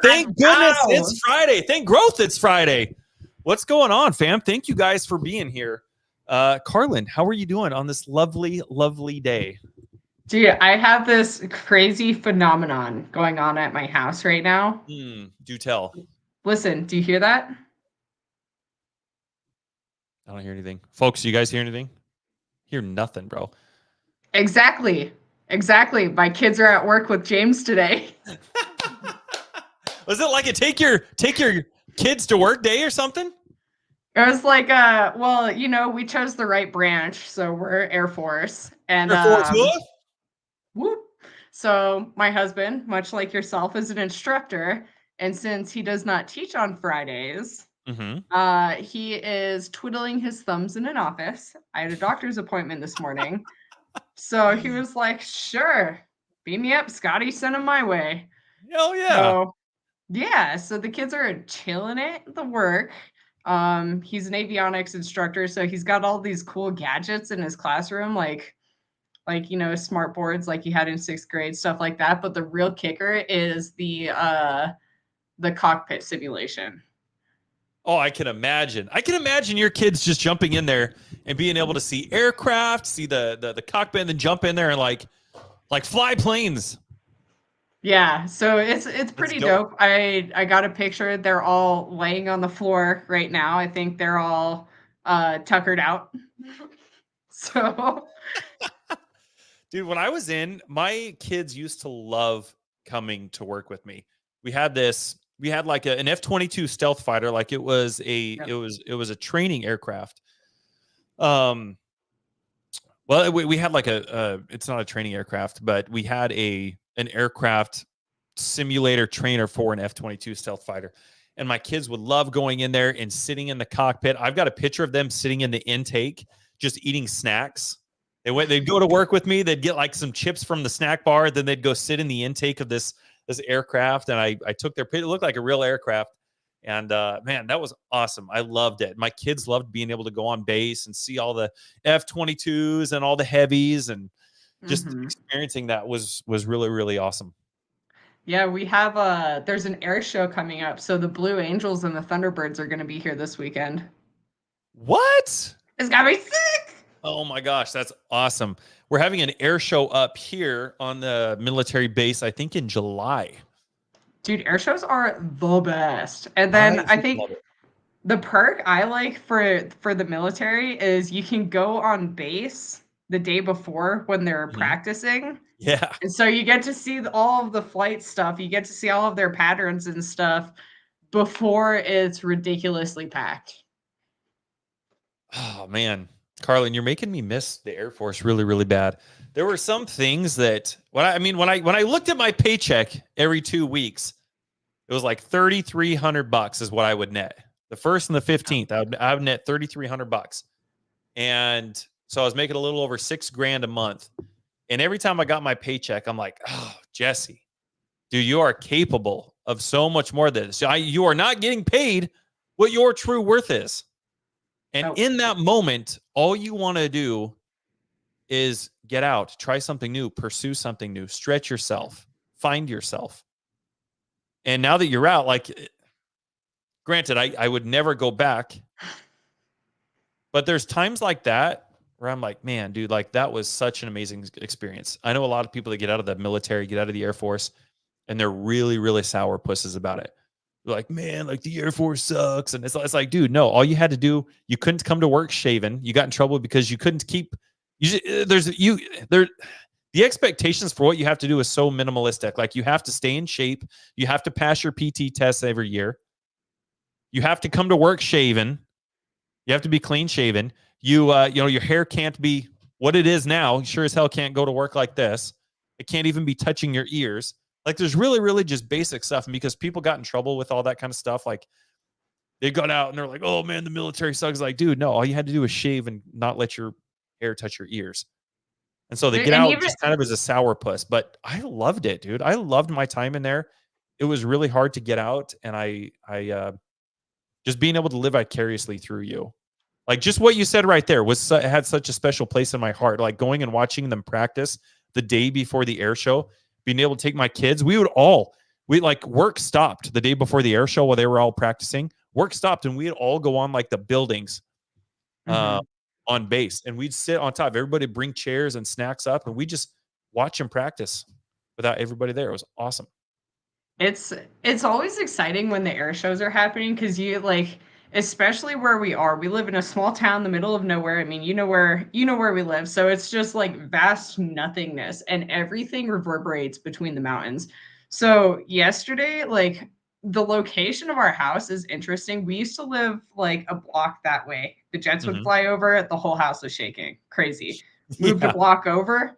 thank goodness Ow. it's Friday. Thank growth it's Friday. What's going on, fam? Thank you guys for being here. Carlin, how are you doing on this lovely, lovely day? Dude, I have this crazy phenomenon going on at my house right now. Do tell. Listen, do you hear that? I don't hear anything. Folks, you guys hear anything? Hear nothing, bro. Exactly. My kids are at work with James today. Was it like a take your kids to work day or something? It was like, well, you know, we chose the right branch, so we're Air Force. And whoop. So my husband, much like yourself, is an instructor, and since he does not teach on Fridays, he is twiddling his thumbs in an office. I had a doctor's appointment this morning. So he was like, sure, beam me up, Scotty, send him my way. Oh yeah. So the kids are chilling at the work. He's an avionics instructor, so he's got all these cool gadgets in his classroom, like you know, smart boards like you had in 6th grade, stuff like that. But the real kicker is the cockpit simulation. Oh, I can imagine. I can imagine your kids just jumping in there and being able to see aircraft, see the cockpit, and then jump in there and like fly planes. Yeah, so it's pretty dope. I got a picture. They're all laying on the floor right now. I think they're all tuckered out. So, dude, when I was in, my kids used to love coming to work with me. We had like an F-22 stealth fighter, like it was a training aircraft. Well, we had like it's not a training aircraft, but we had an aircraft simulator trainer for an F-22 stealth fighter. And my kids would love going in there and sitting in the cockpit. I've got a picture of them sitting in the intake, just eating snacks. They'd go to work with me. They'd get like some chips from the snack bar. Then they'd go sit in the intake of this aircraft. And I took their picture. It looked like a real aircraft. And man, that was awesome. I loved it. My kids loved being able to go on base and see all the F-22s and all the heavies, and just experiencing that was really, really awesome. Yeah, we have there's an air show coming up. So the Blue Angels and the Thunderbirds are going to be here this weekend. What? It's got to be sick. Oh my gosh, that's awesome. We're having an air show up here on the military base, I think in July. Dude, air shows are the best. And then I think the perk I like for the military is you can go on base the day before when they're practicing. Yeah. And so you get to see all of the flight stuff. You get to see all of their patterns and stuff before it's ridiculously packed. Oh man, Carlin, you're making me miss the Air Force really, really bad. There were some things that when I looked at my paycheck every 2 weeks, it was like $3,300 is what I would net. The 1st and the 15th, I would net $3,300, and so I was making a little over $6,000 a month. And every time I got my paycheck, I'm like, oh, Jesse, dude, you are capable of so much more than this. You are not getting paid what your true worth is. And in that moment, all you want to do is get out, try something new, pursue something new, stretch yourself, find yourself. And now that you're out, like, granted, I would never go back. But there's times like that where I'm like, man, dude, like that was such an amazing experience. I know a lot of people that get out of the military, get out of the Air Force, and they're really, really sour pusses about it. They're like, man, like the Air Force sucks. And it's like, dude, no, all you had to do, you couldn't come to work shaven. You got in trouble because you couldn't keep, the expectations for what you have to do is so minimalistic. Like you have to stay in shape. You have to pass your PT tests every year. You have to come to work shaven. You have to be clean shaven. Your hair can't be what it is now. You sure as hell can't go to work like this. It can't even be touching your ears. Like there's really, really just basic stuff. And because people got in trouble with all that kind of stuff, like they got out and they're like, oh man, the military sucks. Like, dude, no, all you had to do was shave and not let your hair touch your ears. And so they get out just kind of as a sourpuss. But I loved it, dude. I loved my time in there. It was really hard to get out. And I just being able to live vicariously through you. Like just what you said right there had such a special place in my heart. Like going and watching them practice the day before the air show, being able to take my kids, we would all we like work stopped the day before the air show while they were all practicing. Work stopped and we'd all go on like the buildings on base, and we'd sit on top. Everybody bring chairs and snacks up, and we just watch them practice without everybody there. It was awesome. It's always exciting when the air shows are happening because you like, especially where we are. We live in a small town in the middle of nowhere. I mean, you know where we live, so it's just like vast nothingness, and everything reverberates between the mountains. So yesterday, like the location of our house is interesting. We used to live like a block that way. The jets would fly over, the whole house was shaking. Crazy. Moved a block over.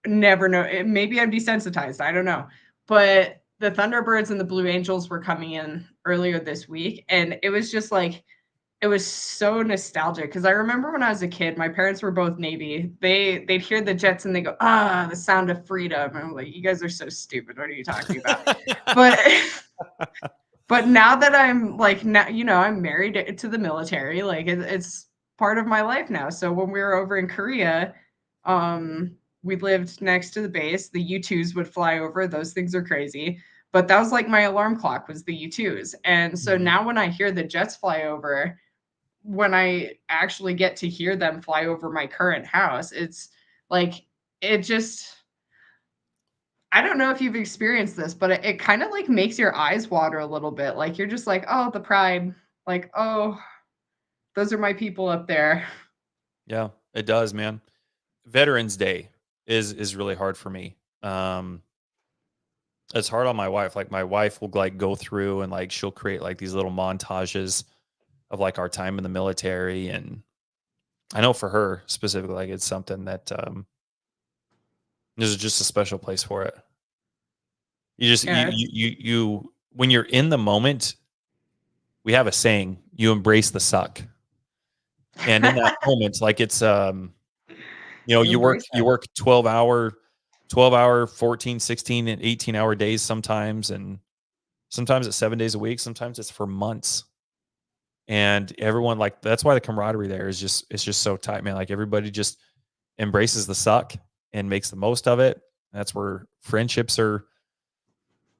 Never know. Maybe I'm desensitized. I don't know. But the Thunderbirds and the Blue Angels were coming in earlier this week, and it was just like, it was so nostalgic because I remember when I was a kid, my parents were both Navy. They'd hear the jets and they go, "Ah, the sound of freedom." And I'm like, "You guys are so stupid. What are you talking about?" but but now that I'm like, now, I'm married to the military, like it's part of my life now. So when we were over in Korea, we lived next to the base. The U-2s would fly over. Those things are crazy. But that was like my alarm clock was the U-2s. And so now when I hear the jets fly over, when I actually get to hear them fly over my current house, it's like, it just, I don't know if you've experienced this, but it kind of like makes your eyes water a little bit. Like you're just like, oh, the pride. Like, oh, those are my people up there. Yeah, it does, man. Veterans Day is really hard for me. It's hard on my wife. Like my wife will like go through and like she'll create like these little montages of like our time in the military, and I know for her specifically, like it's something that there's just a special place for it. You just you when you're in the moment, we have a saying, you embrace the suck. And in that moment, like it's you work 12-hour 14, 16 and 18-hour days sometimes, and sometimes it's 7 days a week, sometimes it's for months. And everyone, like, that's why the camaraderie there is just, it's just so tight, man. Like everybody just embraces the suck and makes the most of it. That's where friendships are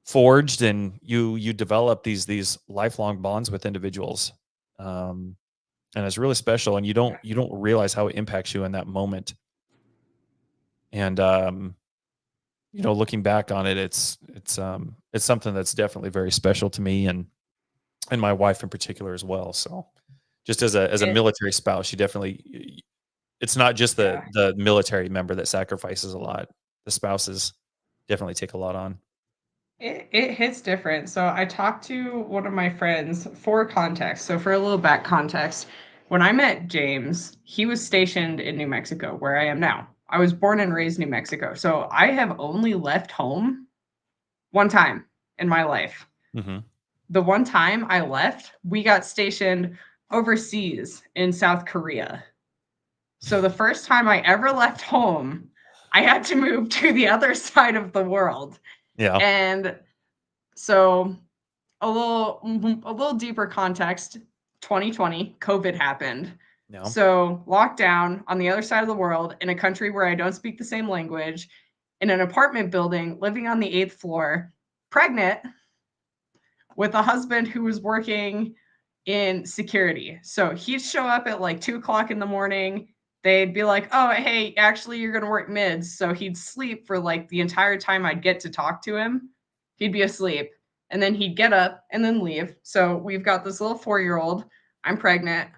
forged, and you develop these lifelong bonds with individuals. And it's really special, and you don't realize how it impacts you in that moment. And looking back on it, it's something that's definitely very special to me, and my wife in particular as well. So just as a military spouse, you definitely, it's not just the military member that sacrifices a lot. The spouses definitely take a lot on. It hits different. So I talked to one of my friends for context. So for a little back context, when I met James, he was stationed in New Mexico, where I am now. I was born and raised in New Mexico. So I have only left home one time in my life. The one time I left, we got stationed overseas in South Korea. So the first time I ever left home, I had to move to the other side of the world. Yeah. And so a little deeper context, 2020, COVID happened. Yeah. So lockdown on the other side of the world in a country where I don't speak the same language, in an apartment building, living on the 8th floor, pregnant with a husband who was working in security. So he'd show up at like 2:00 in the morning. They'd be like, "Oh, hey, actually, you're going to work mids." So he'd sleep for like the entire time I'd get to talk to him. He'd be asleep, and then he'd get up and then leave. So we've got this little 4-year-old. I'm pregnant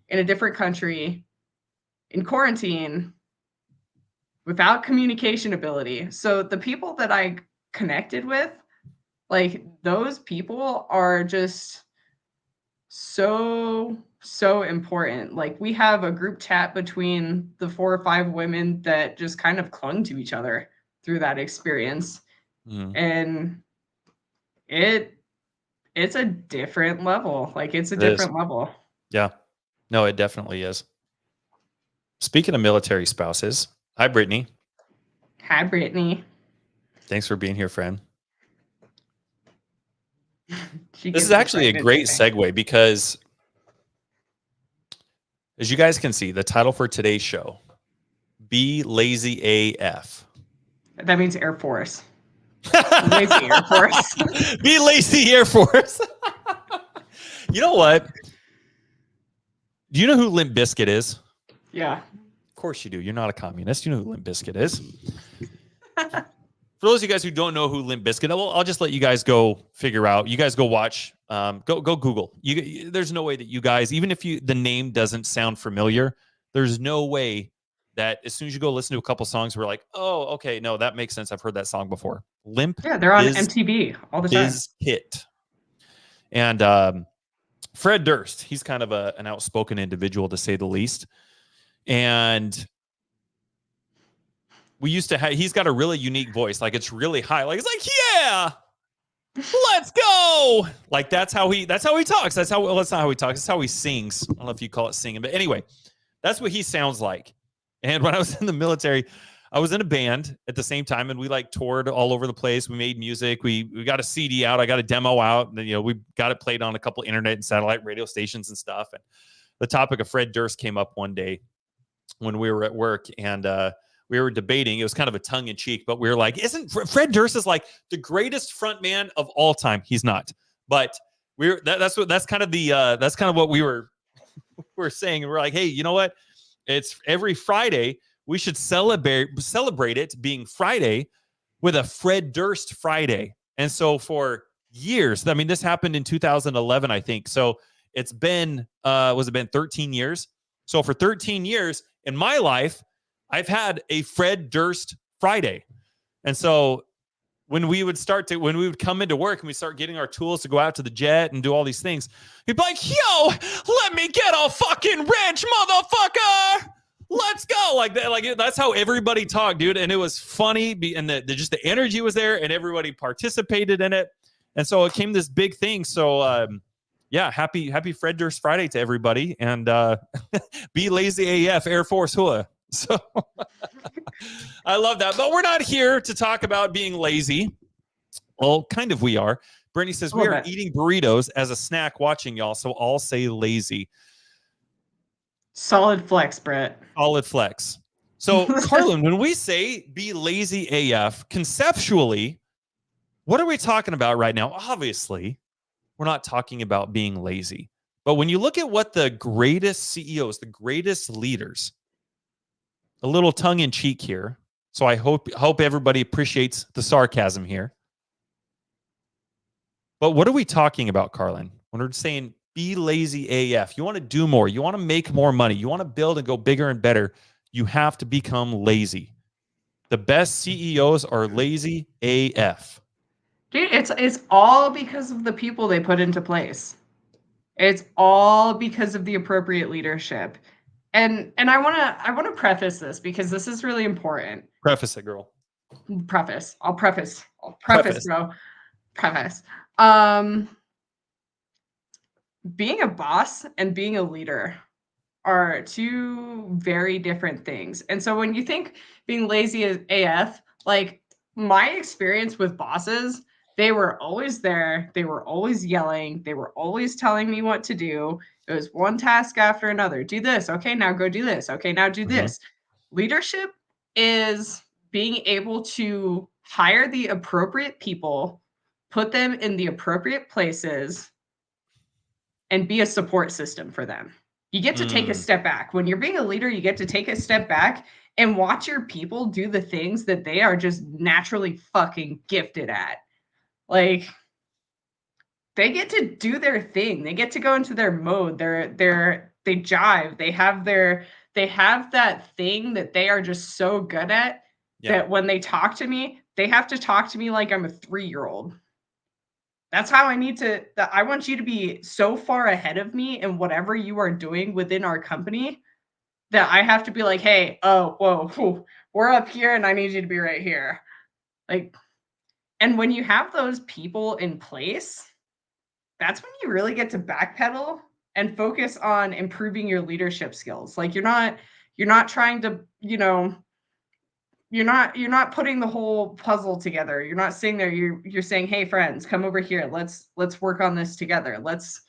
in a different country in quarantine without communication ability. So the people that I connected with, like those people are just so important. Like we have a group chat between the 4 or 5 women that just kind of clung to each other through that experience. And it's a different level. Like it's a different level. Yeah. No, it definitely is. Speaking of military spouses, hi Brittany. Hi Brittany. Thanks for being here, friend. This is actually a great segue because, as you guys can see, the title for today's show, Be Lazy AF. That means Air Force. Lazy Air Force. Be lazy Air Force. You know what? Do you know who Limp Bizkit is? Yeah. Of course you do. You're not a communist. You know who Limp Bizkit is. For those of you guys who don't know who Limp Bizkit, I'll just let you guys go figure out. You guys go watch. Go Google. There's no way that you guys, even if the name doesn't sound familiar, there's no way that as soon as you go listen to a couple songs, we're like, oh, okay, no, that makes sense. I've heard that song before. Limp. Yeah, they're on MTV all the time. Bizkit. And Fred Durst, he's kind of an outspoken individual, to say the least. And we used to have, he's got a really unique voice. Like, it's really high. Like, it's like, yeah, let's go. Like, that's how he talks. That's not how he talks. That's how he sings. I don't know if you call it singing, but anyway, that's what he sounds like. And when I was in the military, I was in a band at the same time, and we like toured all over the place. We made music. We got a CD out. I got a demo out. And then, we got it played on a couple internet and satellite radio stations and stuff. And the topic of Fred Durst came up one day when we were at work, and we were debating. It was kind of a tongue in cheek, but we were like, "Isn't Fred Durst is like the greatest front man of all time?" He's not, but that's kind of what we were saying. And we're like, "Hey, you know what? It's every Friday. We should celebrate it being Friday with a Fred Durst Friday." And so for years, I mean, this happened in 2011, I think. So it's been, was it been 13 years? So for 13 years in my life, I've had a Fred Durst Friday. And so when we would come into work and we start getting our tools to go out to the jet and do all these things, he'd be like, "Yo, let me get a fucking wrench, motherfucker. Let's go." Like that. Like, that's how everybody talked, dude. And it was funny. And just the energy was there, and everybody participated in it. And so it came this big thing. So, yeah, happy Fred Durst Friday to everybody. And be lazy AF, Air Force Hua. So I love that. But we're not here to talk about being lazy. Well, kind of we are. Brittany says, "We are eating burritos as a snack watching y'all, so I'll say lazy." Solid flex, Brett. Solid flex. So, Carlin, when we say be lazy AF, conceptually, what are we talking about right now? Obviously, we're not talking about being lazy. But when you look at what the greatest CEOs, the greatest leaders, a little tongue in cheek here. So I hope everybody appreciates the sarcasm here. But what are we talking about, Carlin? When we're saying be lazy AF, you want to do more, you want to make more money, you want to build and go bigger and better, you have to become lazy. The best CEOs are lazy AF. Dude, it's all because of the people they put into place. It's all because of the appropriate leadership. And I want to preface this because this is really important. Preface it, girl. Preface, bro. Preface. Being a boss and being a leader are two very different things. And so when you think being lazy as AF, like my experience with bosses, they were always there. They were always yelling. They were always telling me what to do. It was one task after another. Do this. Okay, now go do this. Okay, now do this. Leadership is being able to hire the appropriate people, put them in the appropriate places, and be a support system for them. You get to take a step back. When you're being a leader, you get to take a step back and watch your people do the things that they are just naturally fucking gifted at. Like, they get to do their thing. They get to go into their mode. They jive. They have that thing that they are just so good at that when they talk to me, they have to talk to me like I'm a 3-year-old. That's how I want you to be so far ahead of me in whatever you are doing within our company that I have to be like, "Hey, oh, whoa, we're up here and I need you to be right here." Like, and when you have those people in place, that's when you really get to backpedal and focus on improving your leadership skills. Like, you're not trying to, you're not putting the whole puzzle together. You're not sitting there. You're saying, "Hey, friends, come over here. Let's work on this together. Let's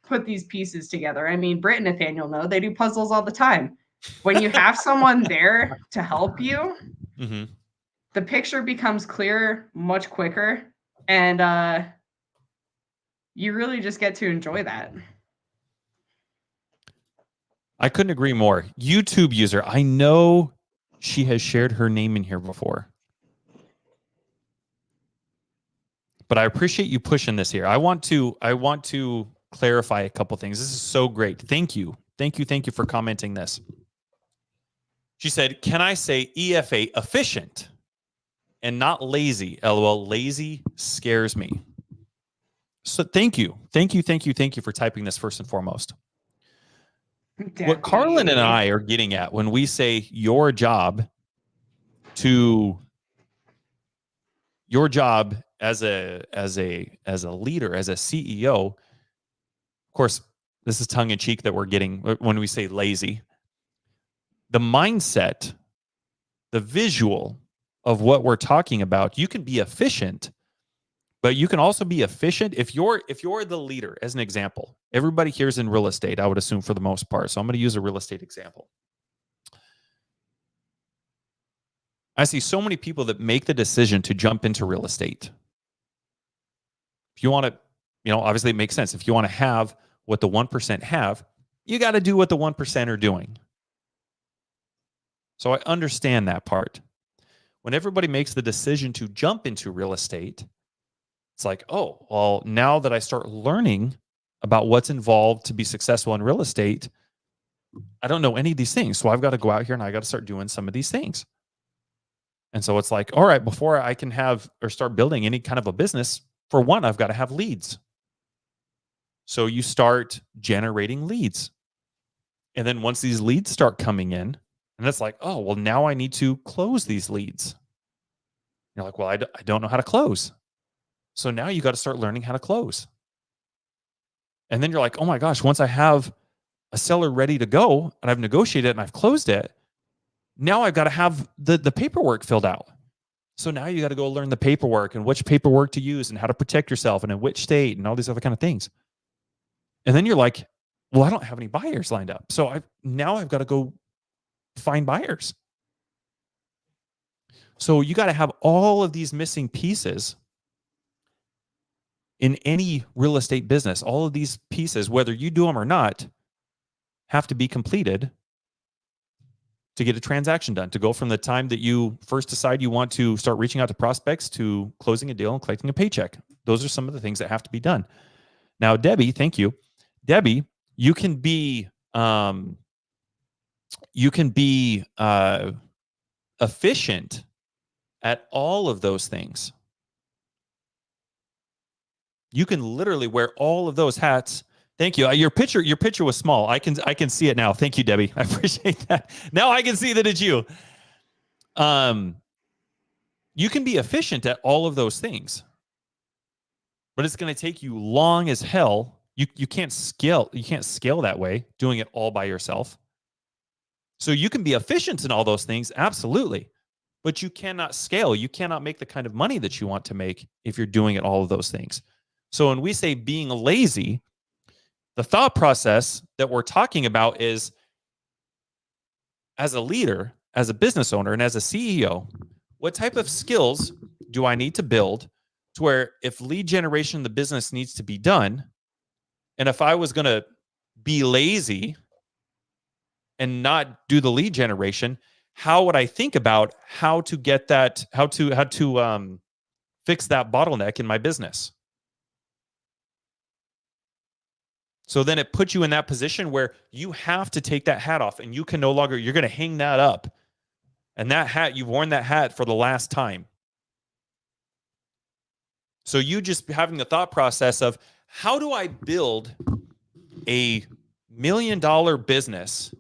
put these pieces together." I mean, Britt and Nathaniel know they do puzzles all the time. When you have someone there to help you, the picture becomes clearer much quicker, and you really just get to enjoy that. I couldn't agree more. YouTube user. I know she has shared her name in here before. But I appreciate you pushing this here. I want to clarify a couple things. This is so great. Thank you. Thank you for commenting this. She said, "Can I say EFA efficient and not lazy?" LOL, lazy scares me. So thank you for typing this first and foremost. Debbie. What Carlin and I are getting at when we say your job as a leader, as a CEO, of course, this is tongue in cheek that we're getting when we say lazy. The mindset, the visual of what we're talking about, you can be efficient, but you can also be efficient if you're the leader. As an example, everybody here is in real estate, I would assume, for the most part. So I'm going to use a real estate example. I see so many people that make the decision to jump into real estate. If you want to, obviously it makes sense. If you want to have what the 1% have, you got to do what the 1% are doing. So I understand that part. When everybody makes the decision to jump into real estate, it's like, oh, well, now that I start learning about what's involved to be successful in real estate, I don't know any of these things. So I've got to go out here and I got to start doing some of these things. And so it's like, all right, before I can have or start building any kind of a business, for one, I've got to have leads. So you start generating leads. And then once these leads start coming in, and it's like, oh, well, now I need to close these leads. You're like, well, I don't know how to close. So now you got to start learning how to close. And then you're like, oh my gosh, once I have a seller ready to go and I've negotiated it and I've closed it, now I've got to have the paperwork filled out. So now you got to go learn the paperwork and which paperwork to use and how to protect yourself and in which state and all these other kind of things. And then you're like, well, I don't have any buyers lined up. So I've got to go find buyers. So you got to have all of these missing pieces in any real estate business. All of these pieces, whether you do them or not, have to be completed to get a transaction done, to go from the time that you first decide you want to start reaching out to prospects to closing a deal and collecting a paycheck. Those are some of the things that have to be done. Now, Debbie, thank you. Debbie, you can be efficient at all of those things. You can literally wear all of those hats. Thank you. Your picture was small. I can see it now. Thank you, Debbie. I appreciate that. Now I can see that it's you. You can be efficient at all of those things, but it's going to take you long as hell. You can't scale. You can't scale that way, doing it all by yourself. So you can be efficient in all those things, absolutely, but you cannot scale. You cannot make the kind of money that you want to make if you're doing it all of those things. So when we say being lazy, the thought process that we're talking about is, as a leader, as a business owner, and as a CEO, what type of skills do I need to build to where if lead generation in the business needs to be done, and if I was going to be lazy and not do the lead generation, how would I think about how to get that, how to fix that bottleneck in my business? So then it puts you in that position where you have to take that hat off and you can no longer, you're going to hang that up. And that hat, you've worn that hat for the last time. So you just having the thought process of, how do I build a $1 million business?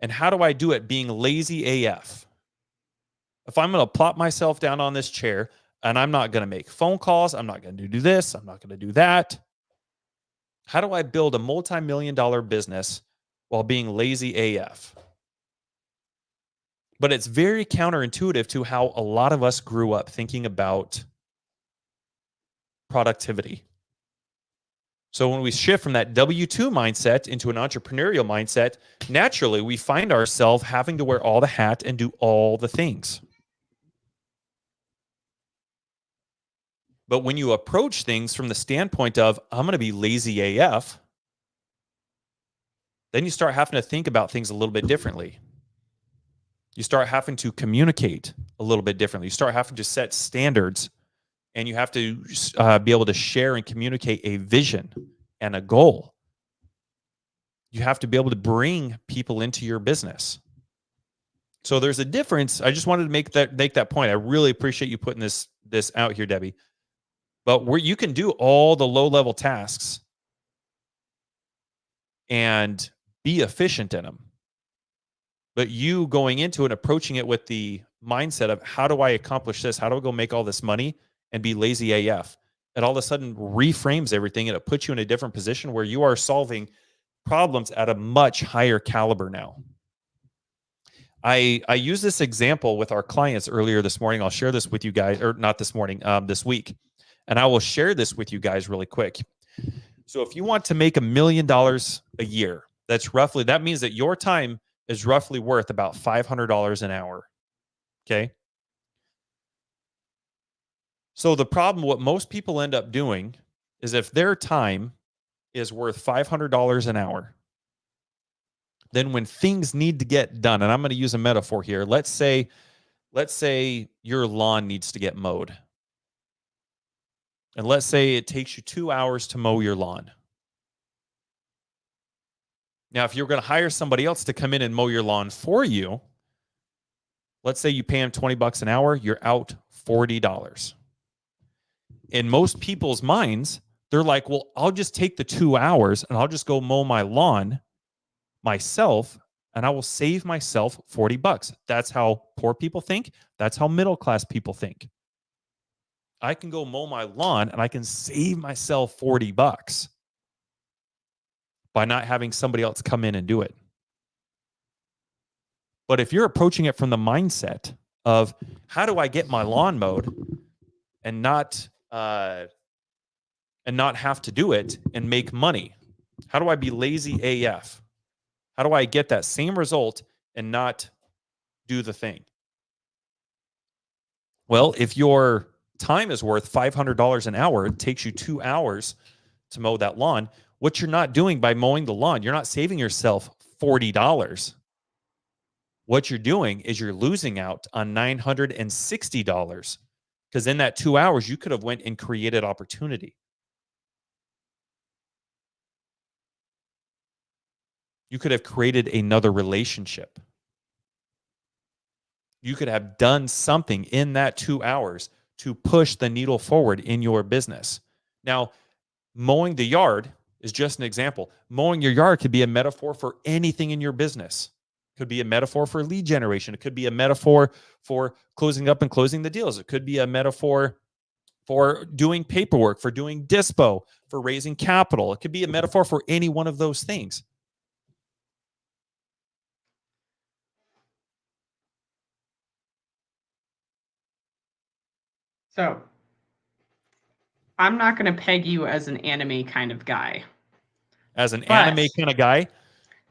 And how do I do it being lazy AF? If I'm going to plop myself down on this chair and I'm not going to make phone calls, I'm not going to do this, I'm not going to do that. How do I build a multi-million-dollar business while being lazy AF? But it's very counterintuitive to how a lot of us grew up thinking about productivity. So when we shift from that W-2 mindset into an entrepreneurial mindset, naturally we find ourselves having to wear all the hat and do all the things. But when you approach things from the standpoint of, I'm going to be lazy AF, then you start having to think about things a little bit differently. You start having to communicate a little bit differently. You start having to set standards, and you have to be able to share and communicate a vision and a goal. You have to be able to bring people into your business. So there's a difference. I just wanted to make that point. I really appreciate you putting this out here, Debbie. But where you can do all the low-level tasks and be efficient in them. But you going into it, approaching it with the mindset of, how do I accomplish this? How do I go make all this money and be lazy AF? It all of a sudden reframes everything, and it puts you in a different position where you are solving problems at a much higher caliber now. I use this example with our clients earlier this morning. I'll share this with you guys, or not this morning, this week. And I will share this with you guys really quick. So if you want to make $1 million a year, that means that your time is roughly worth about $500 an hour. Okay. So the problem, what most people end up doing is, if their time is worth $500 an hour, then when things need to get done, and I'm going to use a metaphor here. Let's say your lawn needs to get mowed. And let's say it takes you 2 hours to mow your lawn. Now, if you're going to hire somebody else to come in and mow your lawn for you, let's say you pay them $20 an hour, you're out $40. In most people's minds, they're like, well, I'll just take the 2 hours and I'll just go mow my lawn myself, and I will save myself $40. That's how poor people think. That's how middle-class people think. I can go mow my lawn and I can save myself $40 by not having somebody else come in and do it. But if you're approaching it from the mindset of, how do I get my lawn mowed and not have to do it and make money? How do I be lazy AF? How do I get that same result and not do the thing? Well, if your time is worth $500 an hour, it takes you 2 hours to mow that lawn. What you're not doing by mowing the lawn, you're not saving yourself $40. What you're doing is you're losing out on $960, because in that 2 hours, you could have went and created opportunity. You could have created another relationship. You could have done something in that 2 hours to push the needle forward in your business. Now, mowing the yard is just an example. Mowing your yard could be a metaphor for anything in your business. It could be a metaphor for lead generation. It could be a metaphor for closing up and closing the deals. It could be a metaphor for doing paperwork, for doing dispo, for raising capital. It could be a metaphor for any one of those things. So I'm not going to peg you as an anime kind of guy. As an anime kind of guy,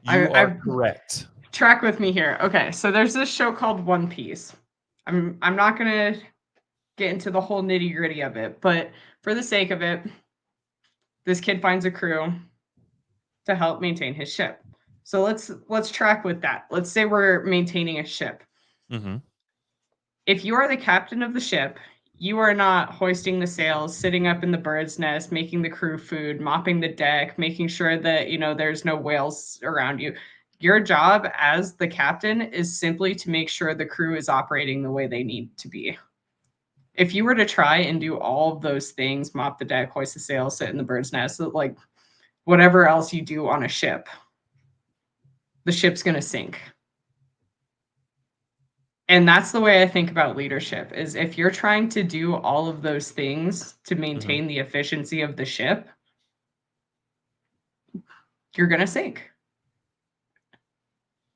you are correct. Track with me here. Okay, so there's this show called One Piece. I'm not going to get into the whole nitty-gritty of it, but for the sake of it, this kid finds a crew to help maintain his ship. So let's track with that. Let's say we're maintaining a ship. Mm-hmm. If you are the captain of the ship, you are not hoisting the sails, sitting up in the bird's nest, making the crew food, mopping the deck, making sure that, there's no whales around you. Your job as the captain is simply to make sure the crew is operating the way they need to be. If you were to try and do all of those things, mop the deck, hoist the sails, sit in the bird's nest, like whatever else you do on a ship, the ship's going to sink. And that's the way I think about leadership, is if you're trying to do all of those things to maintain the efficiency of the ship, you're going to sink.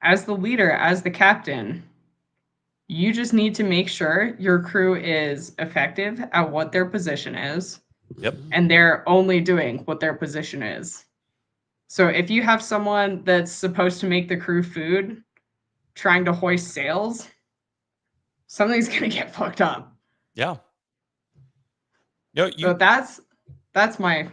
As the leader, as the captain, you just need to make sure your crew is effective at what their position is. Yep. And they're only doing what their position is. So if you have someone that's supposed to make the crew food trying to hoist sails, something's going to get fucked up. Yeah. No, So that's my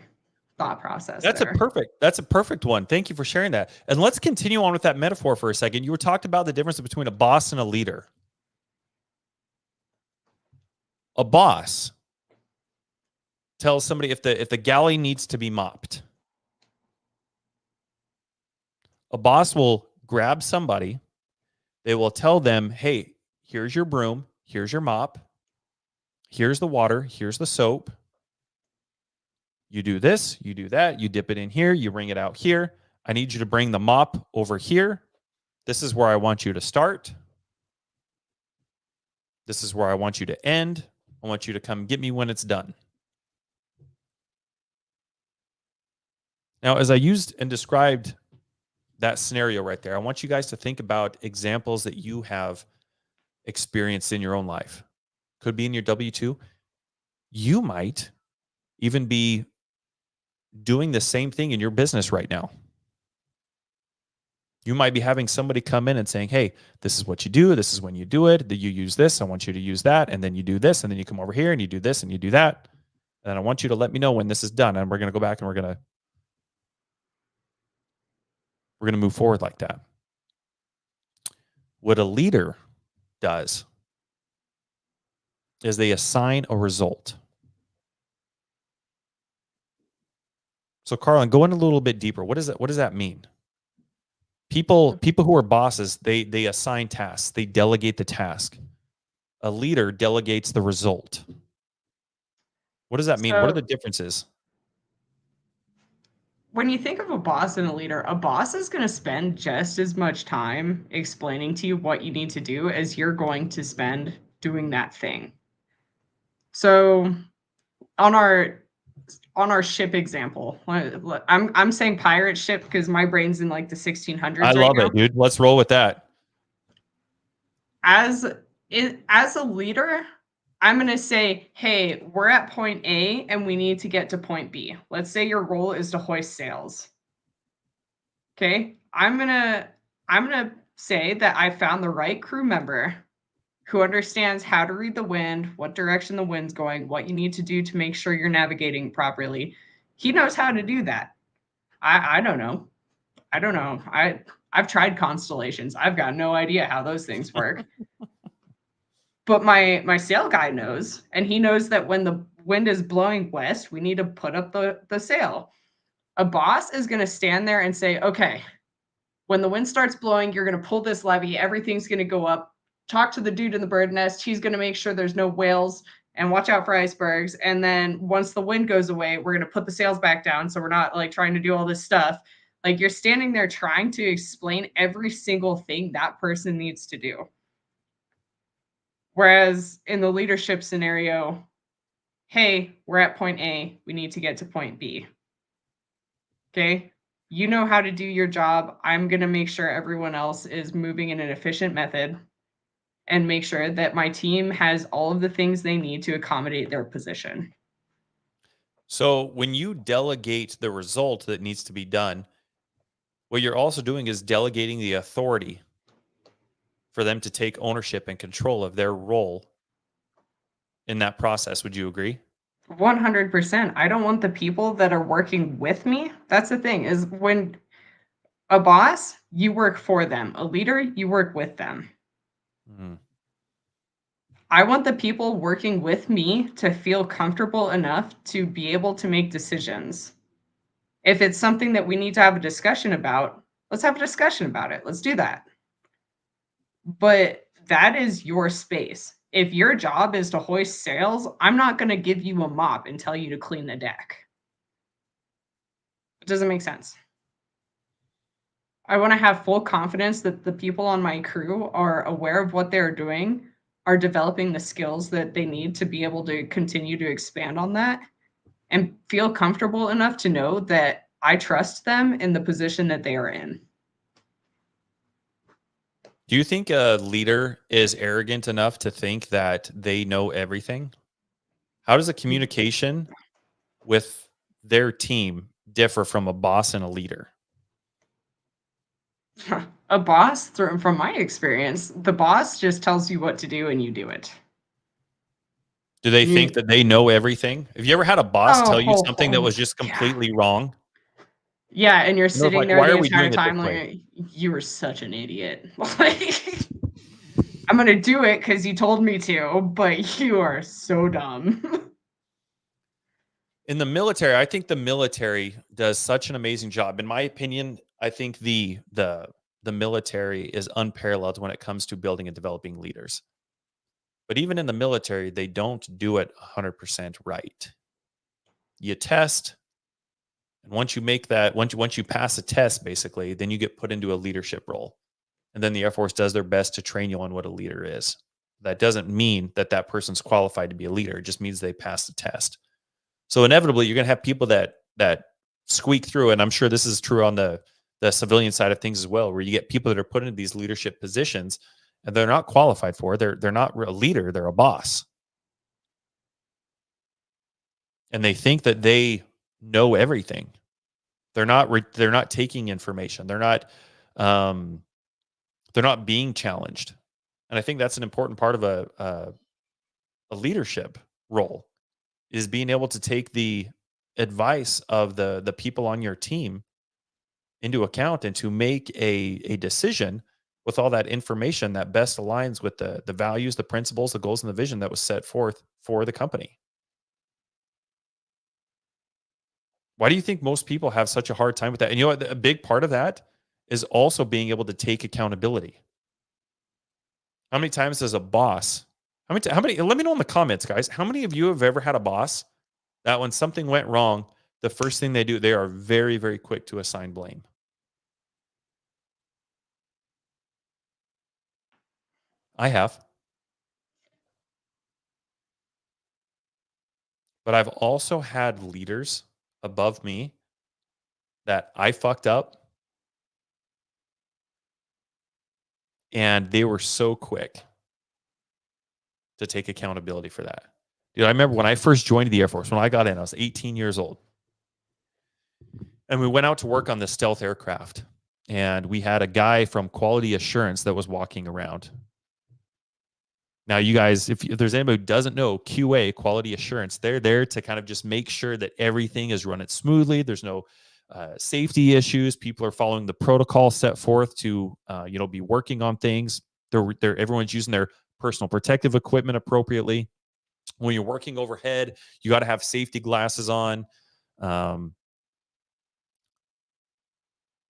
thought process that's there. that's a perfect one. Thank you for sharing that. And let's continue on with that metaphor for a second. You were talked about the difference between a boss and a leader. A boss tells somebody if the galley needs to be mopped. A boss will grab somebody, they will tell them, "Hey, here's your broom, here's your mop, here's the water, here's the soap. You do this, you do that, you dip it in here, you bring it out here. I need you to bring the mop over here. This is where I want you to start. This is where I want you to end. I want you to come get me when it's done." Now, as I used and described that scenario right there, I want you guys to think about examples that you have experienced in your own life. Could be in your W-2. You might even be doing the same thing in your business right now. You might be having somebody come in and saying, "Hey, this is what you do. This is when you do it. You use this. I want you to use that. And then you do this. And then you come over here and you do this and you do that. And I want you to let me know when this is done. And we're going to go back and we're going to move forward like that." What a leader does is they assign a result. So, Carlin, go in a little bit deeper. What does that mean? People who are bosses, they assign tasks. They delegate the task. A leader delegates the result. What does that mean? What are the differences? When you think of a boss and a leader, a boss is going to spend just as much time explaining to you what you need to do as you're going to spend doing that thing. So on our ship example, I'm saying pirate ship because my brain's in like the 1600s. I love it, dude. Let's roll with that. As a leader, I'm going to say, "Hey, we're at point A and we need to get to point B." Let's say your role is to hoist sails. Okay? I'm going to say that I found the right crew member who understands how to read the wind, what direction the wind's going, what you need to do to make sure you're navigating properly. He knows how to do that. I don't know. I've tried constellations. I've got no idea how those things work. But my sail guy knows, and he knows that when the wind is blowing west, we need to put up the sail. A boss is going to stand there and say, "Okay, when the wind starts blowing, you're going to pull this levy. Everything's going to go up. Talk to the dude in the bird nest. He's going to make sure there's no whales and watch out for icebergs. And then once the wind goes away, we're going to put the sails back down. So we're not like trying to do all this stuff." Like, you're standing there trying to explain every single thing that person needs to do. Whereas in the leadership scenario, "Hey, we're at point A. We need to get to point B. Okay? You know how to do your job. I'm going to make sure everyone else is moving in an efficient method and make sure that my team has all of the things they need to accommodate their position." So when you delegate the result that needs to be done, what you're also doing is delegating the authority for them to take ownership and control of their role in that process. Would you agree? 100%. I don't want the people that are working with me. That's the thing, is when a boss, you work for them. A leader, you work with them. Mm. I want the people working with me to feel comfortable enough to be able to make decisions. If it's something that we need to have a discussion about, let's have a discussion about it. Let's do that. But that is your space. If your job is to hoist sails, I'm not going to give you a mop and tell you to clean the deck. It doesn't make sense. I want to have full confidence that the people on my crew are aware of what they're doing, are developing the skills that they need to be able to continue to expand on that, and feel comfortable enough to know that I trust them in the position that they are in. Do you think a leader is arrogant enough to think that they know everything? How does a communication with their team differ from a boss and a leader? A boss, from my experience, the boss just tells you what to do and you do it. Do they think that they know everything? Have you ever had a boss tell you something that was just yeah. completely wrong? Yeah, and you're And they're sitting like, there "Why the are we entire doing it this time way?" like, "You were such an idiot." Like, "I'm gonna do it because you told me to, but you are so dumb." In the military, I think the military does such an amazing job. In my opinion, I think the military is unparalleled when it comes to building and developing leaders. But even in the military, they don't do it 100% right. You test, and once you pass a test, basically, then you get put into a leadership role. And then the Air Force does their best to train you on what a leader is. That doesn't mean that that person's qualified to be a leader. It just means they passed the test. So inevitably, you're going to have people that squeak through, and I'm sure this is true on the civilian side of things as well, where you get people that are put into these leadership positions and they're not qualified for it. They're not a leader. They're a boss, and they think that they know everything. They're not taking information. Um, they're not being challenged, and I think that's an important part of a leadership role is being able to take the advice of the people on your team into account and to make a decision with all that information that best aligns with the values, the principles, the goals, and the vision that was set forth for the company. Why do you think most people have such a hard time with that? And you know what? A big part of that is also being able to take accountability. How many times does a boss, how many, let me know in the comments, guys, how many of you have ever had a boss that when something went wrong, the first thing they do, they are very, very quick to assign blame? I have. But I've also had leaders above me that I fucked up and they were so quick to take accountability for that. Dude, I remember when I first joined the Air Force, when I got in, I was 18 years old. And we went out to work on this stealth aircraft. And we had a guy from quality assurance that was walking around. Now, you guys, if there's anybody who doesn't know, QA, quality assurance, they're there to kind of just make sure that everything is running smoothly. There's no safety issues. People are following the protocol set forth to, be working on things. Everyone's using their personal protective equipment appropriately. When you're working overhead, you got to have safety glasses on. And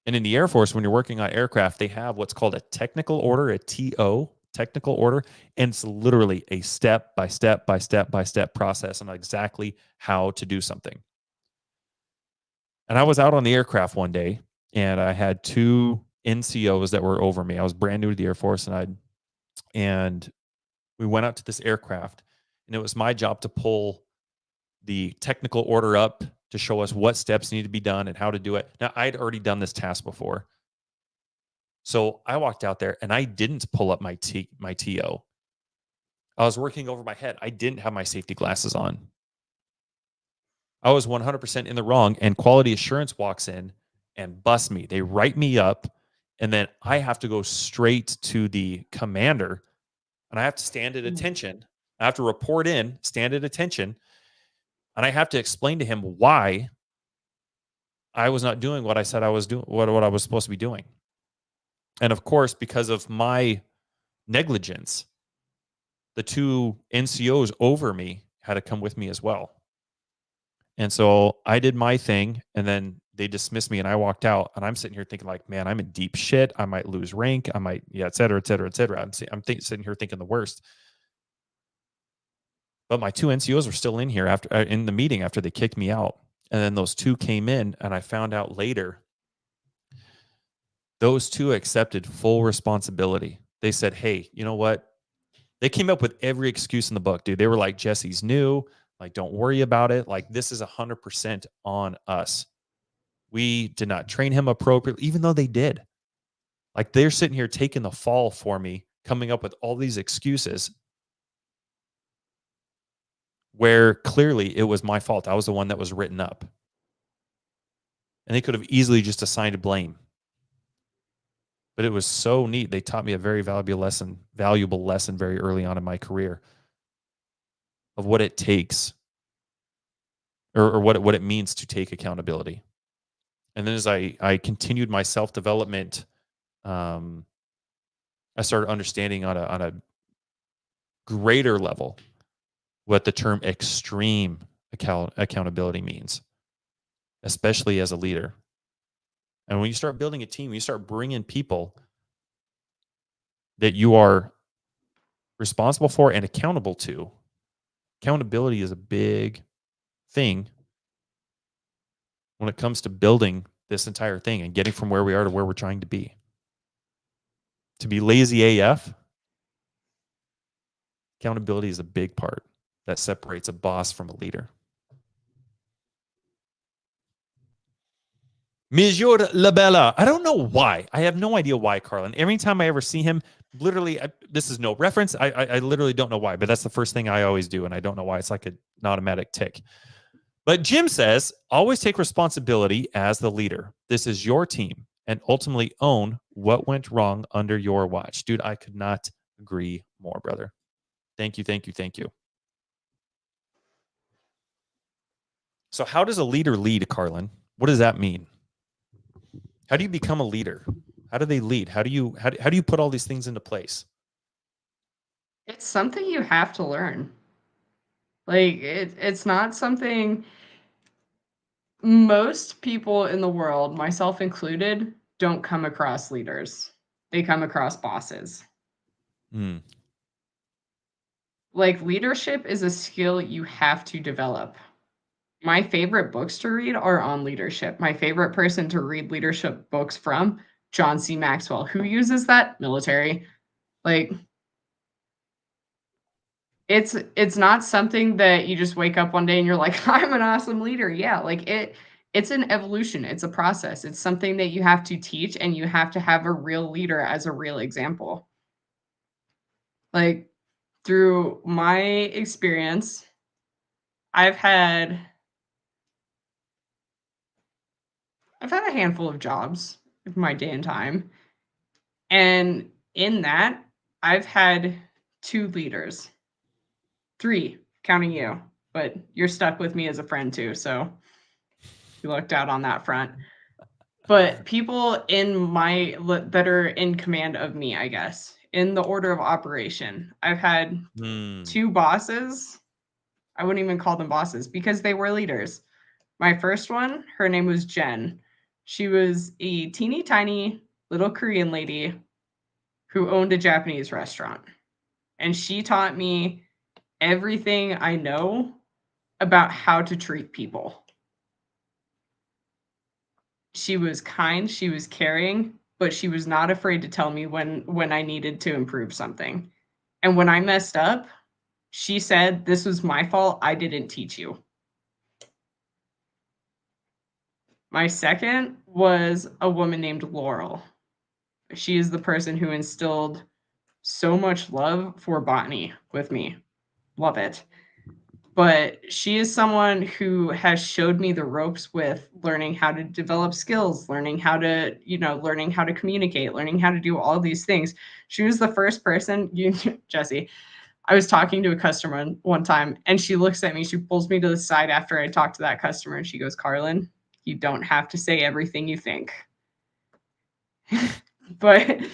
in the Air Force, when you're working on aircraft, they have what's called a technical order, a TO, technical order. And it's literally a step by step by step by step process on exactly how to do something. And I was out on the aircraft one day and I had two NCOs that were over me. I was brand new to the Air Force and we went out to this aircraft and it was my job to pull the technical order up to show us what steps need to be done and how to do it. Now, I'd already done this task before. So I walked out there and I didn't pull up my TO. I was working over my head. I didn't have my safety glasses on. I was 100% in the wrong, and quality assurance walks in and busts me. They write me up, and then I have to go straight to the commander, and I have to stand at attention. I have to report in, stand at attention, and I have to explain to him why I was not doing what I said I was doing, what I was supposed to be doing. And of course, because of my negligence, the two NCOs over me had to come with me as well. And so I did my thing and then they dismissed me and I walked out and I'm sitting here thinking like, man, I'm in deep shit. I might lose rank. I might, et cetera, et cetera, et cetera. Sitting here thinking the worst. But my two NCOs were still in here after in the meeting after they kicked me out. And then those two came in and I found out later those two accepted full responsibility. They said, hey, you know what? They came up with every excuse in the book, dude. They were like, Jesse's new. Like, don't worry about it. Like, this is 100% on us. We did not train him appropriately, even though they did. Like, they're sitting here taking the fall for me, coming up with all these excuses where clearly it was my fault. I was the one that was written up. And they could have easily just assigned blame. But it was so neat. They taught me a very valuable lesson very early on in my career. of what it takes or what it means to take accountability. And then as I continued my self-development, I started understanding on a greater level what the term extreme accountability means, especially as a leader. And when you start building a team, you start bringing people that you are responsible for and accountable to. Accountability is a big thing when it comes to building this entire thing and getting from where we are to where we're trying to be. To be lazy AF, accountability is a big part that separates a boss from a leader. Monsieur Labella. I don't know why. I have no idea why, Carlin. Every time I ever see him, literally, this is no reference. I literally don't know why, but that's the first thing I always do, and I don't know why. It's like an automatic tick. But Jim says, always take responsibility as the leader. This is your team, and ultimately own what went wrong under your watch. Dude, I could not agree more, brother. Thank you, thank you, thank you. So how does a leader lead, Carlin? What does that mean? How do you become a leader? How do they lead? How do you put all these things into place? It's something you have to learn. Like it's not something most people in the world, myself included, don't come across leaders. They come across bosses. Like leadership is a skill you have to develop. My favorite books to read are on leadership. My favorite person to read leadership books from, John C. Maxwell. Who uses that? Military. Like it's not something that you just wake up one day and you're like, I'm an awesome leader. Yeah, like it's an evolution. It's a process. It's something that you have to teach, and you have to have a real leader as a real example. Like through my experience, I've had a handful of jobs in my day and time. And in that, I've had 2 leaders. 3, counting you, but you're stuck with me as a friend too, so you lucked out on that front. But people in my that are in command of me, I guess, in the order of operation. I've had 2 bosses. I wouldn't even call them bosses because they were leaders. My first one, her name was Jen. She was a teeny tiny little Korean lady who owned a Japanese restaurant. And she taught me everything I know about how to treat people. She was kind, she was caring, but she was not afraid to tell me when I needed to improve something. And when I messed up, she said, "This was my fault. I didn't teach you." My second was a woman named Laurel. She is the person who instilled so much love for botany with me. Love it. But she is someone who has showed me the ropes with learning how to develop skills, learning how to, learning how to communicate, learning how to do all these things. She was the first person, Jesse, I was talking to a customer one time, and she looks at me, she pulls me to the side after I talked to that customer, and she goes, "Carlin, you don't have to say everything you think." but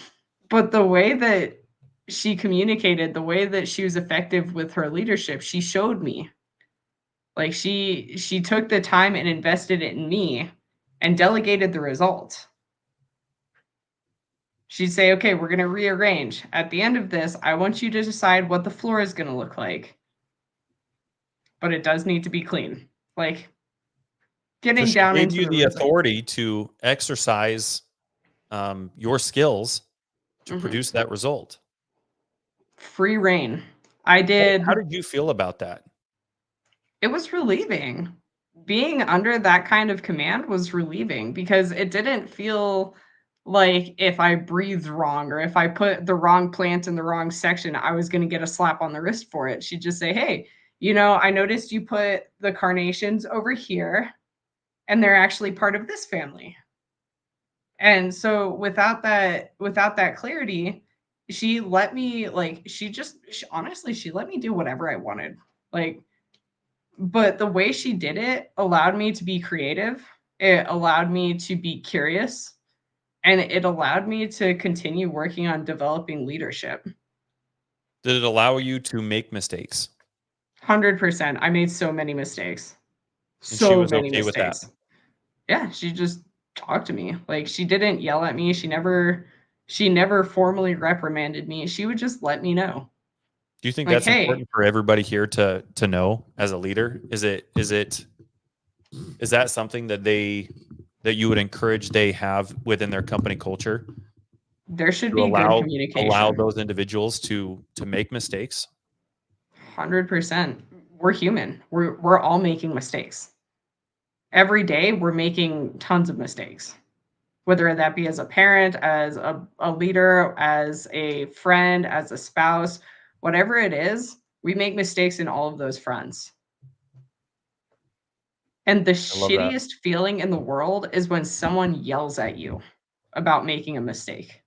the way that she communicated, the way that she was effective with her leadership, she showed me. Like she took the time and invested it in me and delegated the result. She'd say, "Okay, we're going to rearrange. At the end of this, I want you to decide what the floor is going to look like. But it does need to be clean." Like getting so she down gave into you the authority to exercise your skills to produce that result. Free reign. I did. How did you feel about that? It was relieving. Being under that kind of command was relieving because it didn't feel like if I breathed wrong or if I put the wrong plant in the wrong section, I was going to get a slap on the wrist for it. She'd just say, "Hey, I noticed you put the carnations over here and they're actually part of this family." And so without that clarity, she let me honestly, she let me do whatever I wanted. Like, but the way she did it allowed me to be creative. It allowed me to be curious, and it allowed me to continue working on developing leadership. Did it allow you to make mistakes? 100%. I made so many mistakes. And she So was many okay with that? mistakes. Yeah, she just talked to me. Like, she didn't yell at me. She never formally reprimanded me. She would just let me know. Do you think Like, that's "Hey." important for everybody here to know as a leader? Is that something that you would encourage they have within their company culture, There should to be good allow communication. those individuals to make mistakes? 100%. We're human. We're all making mistakes. Every day we're making tons of mistakes. Whether that be as a parent, as a leader, as a friend, as a spouse, whatever it is, we make mistakes in all of those fronts. And the I love that. shittiest feeling in the world is when someone yells at you about making a mistake.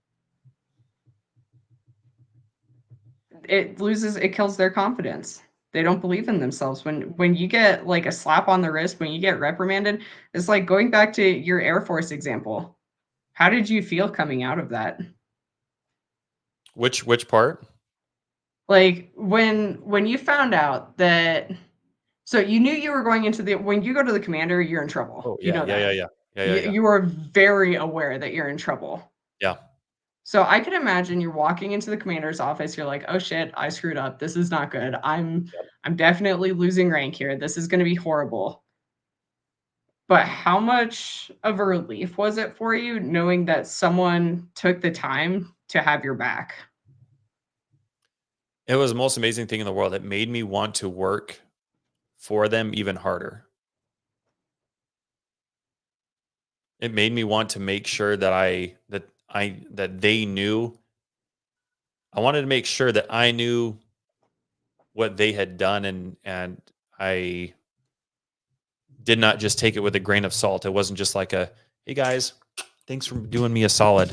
It kills their confidence. They don't believe in themselves. When you get like a slap on the wrist, when you get reprimanded, it's like going back to your Air Force example. How did you feel coming out of that? Which part? Like when you found out that, so you knew you were going into the, when you go to the commander, you're in trouble. Oh, You yeah, know yeah, that. yeah, yeah. Yeah, yeah, You yeah. you are very aware that you're in trouble. Yeah. So I can imagine you're walking into the commander's office, you're like, "Oh shit, I screwed up. This is not good. I'm definitely losing rank here. This is gonna be horrible." But how much of a relief was it for you knowing that someone took the time to have your back? It was the most amazing thing in the world. It made me want to work for them even harder. It made me want to make sure that they knew. I wanted to make sure that I knew what they had done, and I did not just take it with a grain of salt. It wasn't just like a, "Hey guys, thanks for doing me a solid."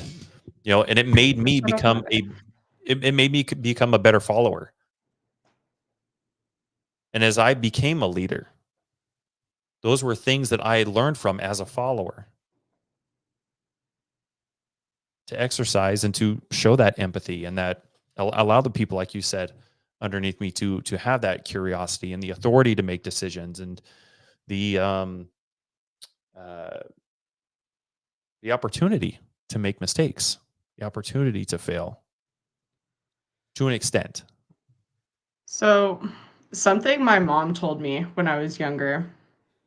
And it made me become it made me become a better follower. And as I became a leader, those were things that I learned from as a follower, to exercise and to show that empathy, and that allow the people, like you said, underneath me to have that curiosity and the authority to make decisions, and the uh, the opportunity to make mistakes, the opportunity to fail to an extent. So, something my mom told me when I was younger,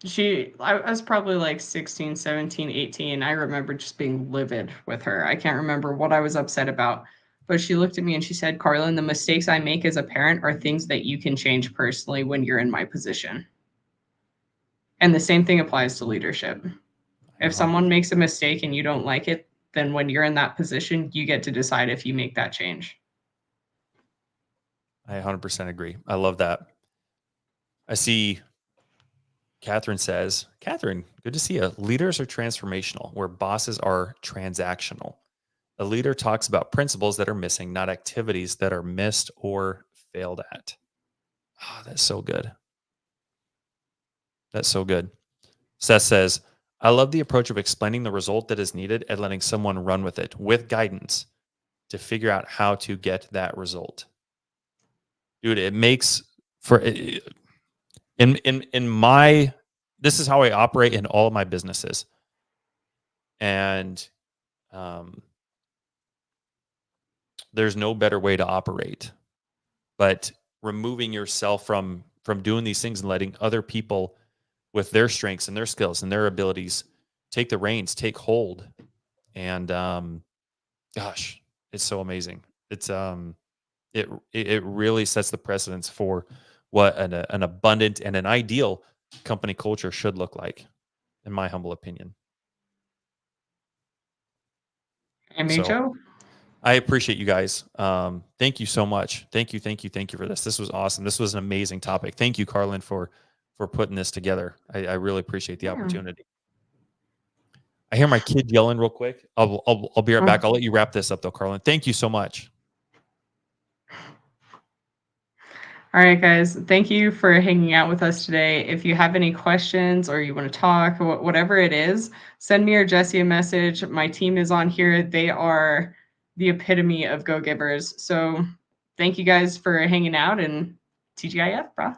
I was probably like 16, 17, 18. I remember just being livid with her. I can't remember what I was upset about, but she looked at me and she said, "Carlin, the mistakes I make as a parent are things that you can change personally when you're in my position." And the same thing applies to leadership. I If someone makes a mistake and you don't like it, then when you're in that position, you get to decide if you make that change. I 100% agree. I love that. I see Catherine says, "Catherine, good to see you. Leaders are transformational, where bosses are transactional. A leader talks about principles that are missing, not activities that are missed or failed at." Oh, that's so good. That's so good. Seth says, "I love the approach of explaining the result that is needed and letting someone run with it with guidance to figure out how to get that result." Dude, it makes for in my this is how I operate in all of my businesses. And um, there's no better way to operate, but removing yourself from doing these things and letting other people with their strengths and their skills and their abilities take the reins, take hold. And gosh, it's so amazing. It really sets the precedence for what an abundant and an ideal company culture should look like, in my humble opinion. So MHO? I appreciate you guys. Thank you so much. Thank you, thank you, thank you for this. This was awesome. This was an amazing topic. Thank you, Carlin, for putting this together. I really appreciate the Yeah. opportunity. I hear my kid yelling real quick. I'll be right back. Oh, I'll let you wrap this up though, Carlin. Thank you so much. All right, guys. Thank you for hanging out with us today. If you have any questions or you want to talk, whatever it is, send me or Jesse a message. My team is on here. They are the epitome of go-givers. So thank you guys for hanging out, and TGIF, bro.